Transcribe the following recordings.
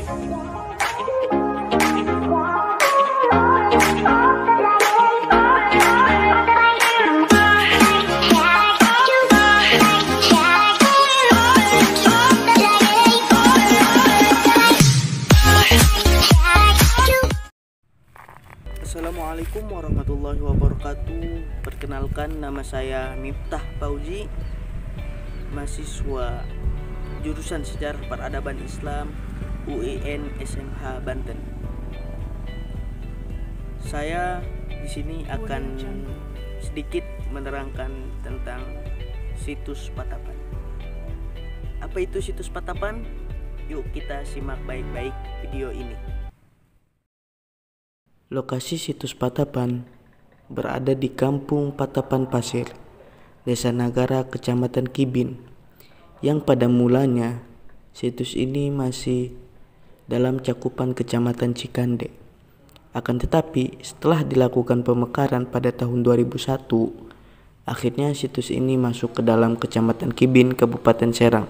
Assalamualaikum warahmatullahi wabarakatuh. Perkenalkan, nama saya Miftah Fauzi, mahasiswa jurusan Sejarah Peradaban Islam UIN SMH Banten. Saya di sini akan sedikit menerangkan tentang situs Patapan. Apa itu situs Patapan? Yuk kita simak baik-baik video ini. Lokasi situs Patapan berada di Kampung Patapan Pasir, Desa Nagara, Kecamatan Kibin, yang pada mulanya situs ini masih dalam cakupan Kecamatan Cikande. Akan tetapi setelah dilakukan pemekaran pada tahun 2001, akhirnya situs ini masuk ke dalam Kecamatan Kibin, Kabupaten Serang.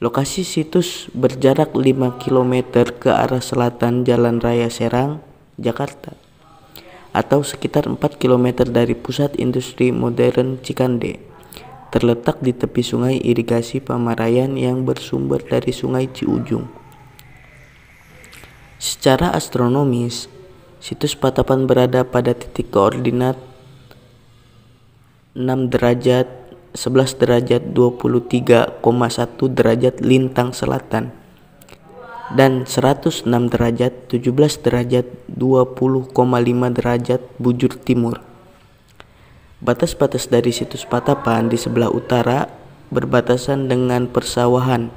Lokasi situs berjarak 5 km ke arah selatan Jalan Raya Serang, Jakarta, atau sekitar 4 km dari pusat industri modern Cikande. Terletak di tepi sungai irigasi Pamarayan yang bersumber dari Sungai Ciujung. Secara astronomis, situs Patapan berada pada titik koordinat 6 derajat 11 derajat 23,1 derajat lintang selatan dan 106 derajat 17 derajat 20,5 derajat bujur timur. Batas-batas dari situs Patapan di sebelah utara berbatasan dengan persawahan,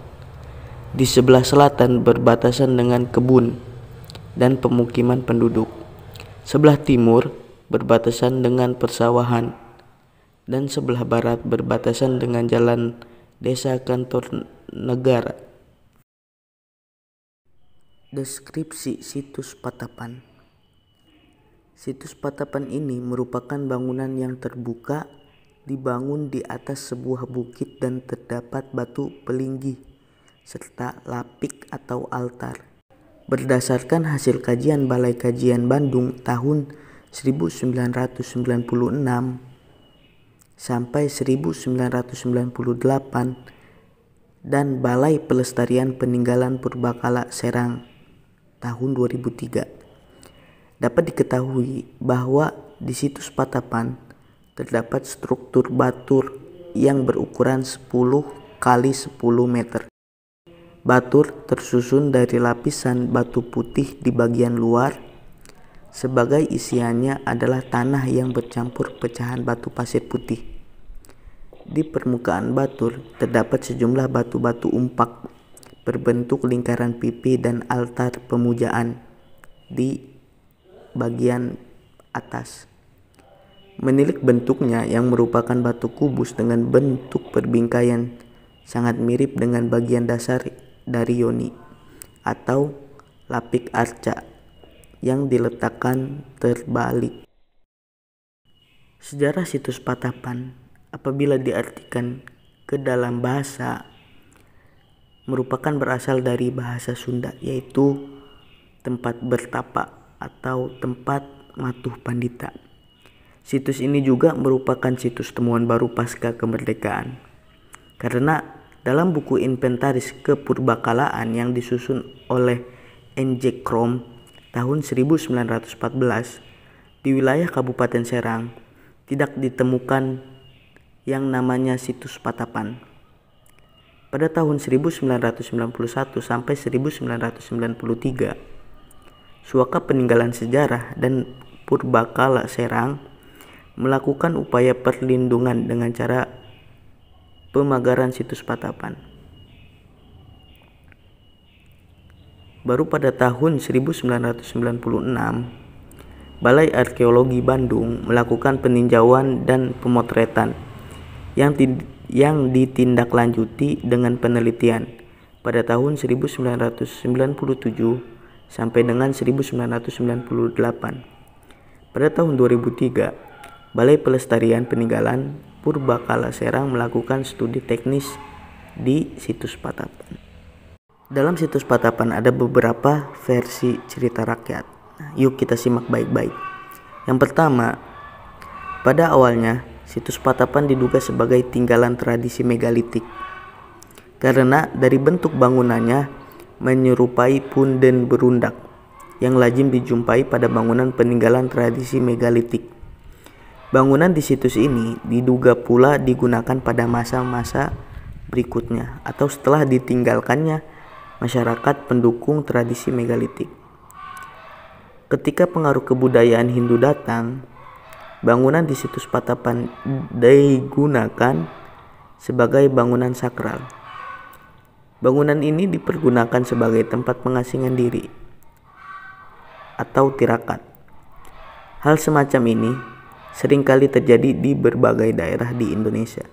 di sebelah selatan berbatasan dengan kebun dan pemukiman penduduk, sebelah timur berbatasan dengan persawahan, dan sebelah barat berbatasan dengan jalan Desa Kantor Negara. Deskripsi situs Patapan. Situs Patapan ini merupakan bangunan yang terbuka, dibangun di atas sebuah bukit dan terdapat batu pelinggi serta lapik atau altar. Berdasarkan hasil kajian Balai Kajian Bandung tahun 1996 sampai 1998 dan Balai Pelestarian Peninggalan Purbakala Serang tahun 2003, dapat diketahui bahwa di situs Patapan terdapat struktur batur yang berukuran 10 kali 10 meter. Batur tersusun dari lapisan batu putih di bagian luar, sebagai isiannya adalah tanah yang bercampur pecahan batu pasir putih. Di permukaan batur terdapat sejumlah batu-batu umpak berbentuk lingkaran pipi dan altar pemujaan di bagian atas. Menilik bentuknya yang merupakan batu kubus dengan bentuk perbingkaian sangat mirip dengan bagian dasar dari yoni atau lapik arca yang diletakkan terbalik. Sejarah situs Patapan apabila diartikan ke dalam bahasa merupakan berasal dari bahasa Sunda, yaitu tempat bertapa atau tempat matuh pandita. Situs ini juga merupakan situs temuan baru pasca kemerdekaan, karena dalam buku inventaris kepurbakalaan yang disusun oleh N.J. Krom tahun 1914 di wilayah Kabupaten Serang tidak ditemukan yang namanya situs Patapan. Pada tahun 1991 sampai 1993, Suaka Peninggalan Sejarah dan Purbakala Serang melakukan upaya perlindungan dengan cara pemagaran situs Patapan. Baru pada tahun 1996, Balai Arkeologi Bandung melakukan peninjauan dan pemotretan yang ditindaklanjuti dengan penelitian pada tahun 1997 sampai dengan 1998. Pada tahun 2003, Balai Pelestarian Peninggalan Purbakala Serang melakukan studi teknis di situs Patapan. Dalam situs Patapan ada beberapa versi cerita rakyat. Nah, yuk kita simak baik-baik. Yang pertama, pada awalnya situs Patapan diduga sebagai tinggalan tradisi megalitik karena dari bentuk bangunannya menyerupai punden berundak yang lazim dijumpai pada bangunan peninggalan tradisi megalitik. Bangunan di situs ini diduga pula digunakan pada masa-masa berikutnya atau setelah ditinggalkannya masyarakat pendukung tradisi megalitik. Ketika pengaruh kebudayaan Hindu datang, bangunan di situs Patapan digunakan sebagai bangunan sakral. Bangunan ini dipergunakan sebagai tempat pengasingan diri atau tirakat. Hal semacam ini seringkali terjadi di berbagai daerah di Indonesia,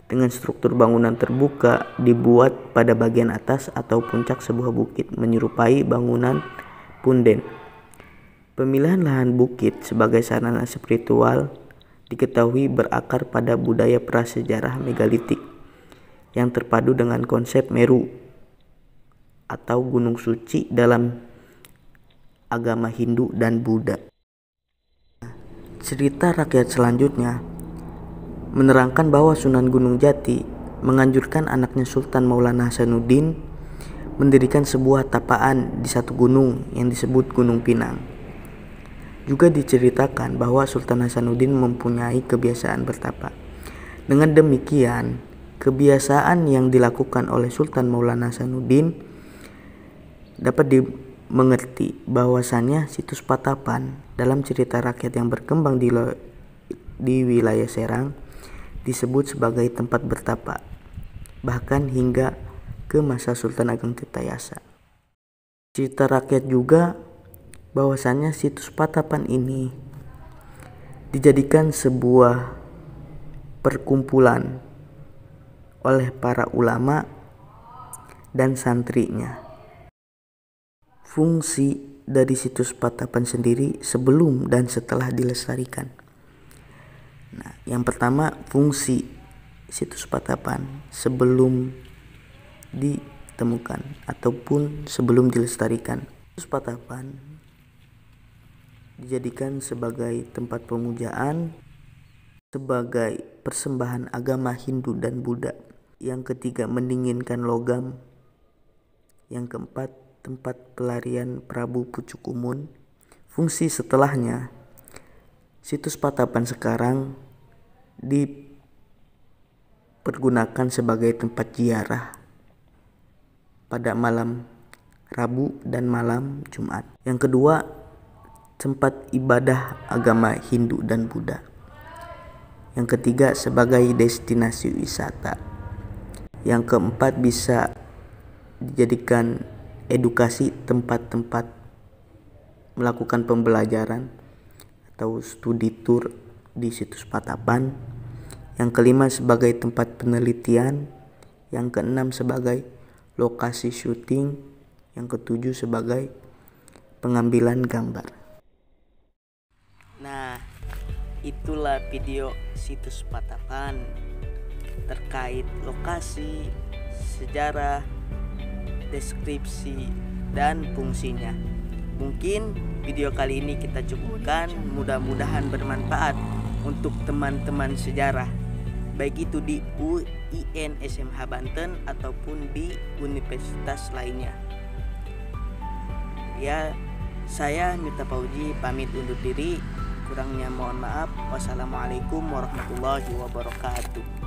dengan struktur bangunan terbuka dibuat pada bagian atas atau puncak sebuah bukit menyerupai bangunan punden. Pemilihan lahan bukit sebagai sarana spiritual diketahui berakar pada budaya prasejarah megalitik yang terpadu dengan konsep Meru atau gunung suci dalam agama Hindu dan Buddha. Cerita rakyat selanjutnya menerangkan bahwa Sunan Gunung Jati menganjurkan anaknya Sultan Maulana Hasanuddin mendirikan sebuah tapaan di satu gunung yang disebut Gunung Pinang. Juga diceritakan bahwa Sultan Hasanuddin mempunyai kebiasaan bertapa. Dengan demikian, kebiasaan yang dilakukan oleh Sultan Maulana Hasanuddin dapat dimengerti bahwasannya situs Patapan dalam cerita rakyat yang berkembang di wilayah Serang disebut sebagai tempat bertapa, bahkan hingga ke masa Sultan Ageng Tirtayasa. Cerita rakyat juga bahwasannya situs Patapan ini dijadikan sebuah perkumpulan oleh para ulama dan santrinya. Fungsi dari situs Patapan sendiri sebelum dan setelah dilestarikan. Nah, yang pertama, fungsi situs Patapan sebelum ditemukan ataupun sebelum dilestarikan. Situs Patapan dijadikan sebagai tempat pemujaan, sebagai persembahan agama Hindu dan Buddha. Yang ketiga, mendinginkan logam. Yang keempat, tempat pelarian Prabu Pucuk Umun. Fungsi setelahnya, situs Patapan sekarang dipergunakan sebagai tempat ziarah pada malam Rabu dan malam Jumat. Yang kedua, tempat ibadah agama Hindu dan Buddha. Yang ketiga, sebagai destinasi wisata. Yang keempat, bisa dijadikan edukasi, tempat-tempat melakukan pembelajaran atau studi tour di situs Patapan. Yang kelima, sebagai tempat penelitian. Yang keenam, sebagai lokasi syuting. Yang ketujuh, sebagai pengambilan gambar. Nah, itulah video situs Patapan terkait lokasi, sejarah, deskripsi, dan fungsinya. Mungkin video kali ini kita cukupkan, mudah-mudahan bermanfaat untuk teman-teman sejarah, baik itu di UIN SMH Banten ataupun di universitas lainnya. Ya, saya Mirta Fauji pamit undur diri, kurangnya mohon maaf. Wassalamualaikum warahmatullahi wabarakatuh.